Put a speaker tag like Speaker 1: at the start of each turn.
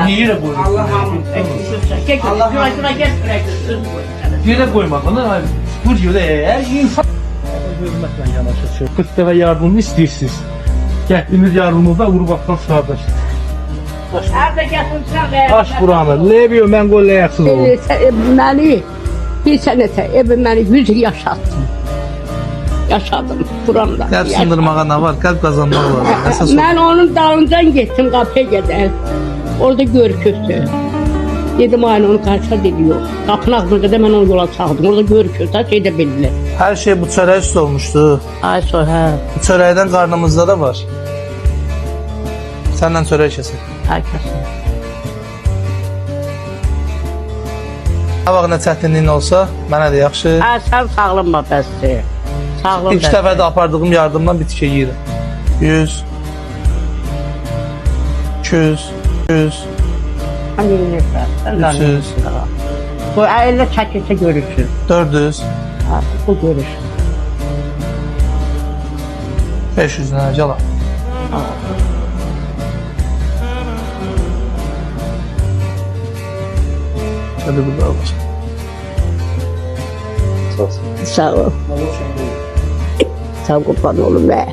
Speaker 1: Niye yere koydun?
Speaker 2: Allah'ım. Şuna gel
Speaker 1: Yere koymak onu. Bu diyorlar insan. Hürmetle yanaşır. 40 defa yardımını istiyorsunuz. Getdiniz yardımınızda Urbaqdan sağdaş.
Speaker 2: Nerede getirsen
Speaker 1: Taş buranı. Lebiyor mən qollayaksız olun.
Speaker 3: Məni bir sənətə evim məni 100 il yaşatdım. Yaşadım buramda.
Speaker 1: Qəlb sındırmağa nə var? Qəlb qazanmaq var. Əsas o.
Speaker 3: Mən onun dalıncan getdim qapıya gedər. Orada görküzdü. Dedim aynı onu qarşıda dedi yox. Qapının ağzına qədər mən onu yola saldım. Orada görküz, ta şeydə bildiler.
Speaker 1: Hər şey bu çörək üstü olmuşdu.
Speaker 3: Ay sonra hə.
Speaker 1: Bu çörəkdən qarnımızda da var. Səndən çörək kəsək.
Speaker 3: Ay kəsin.
Speaker 1: Nə vaxt nə çətinliyin olsa, mənə də yaxşı.
Speaker 3: Ay sən sağlanma bəsdir. Sağlam
Speaker 1: İlk dəfə də apardığım yardımdan bitki yeyirəm. 100 200 100
Speaker 3: Hani neyse.
Speaker 1: 300
Speaker 3: Bu elle çəkilsə görürsün.
Speaker 1: 400
Speaker 3: Ha, bu görürsün.
Speaker 1: 500 nə cala. Hadi burada var.
Speaker 3: Sağ ol. Sağ ol kurban olun be.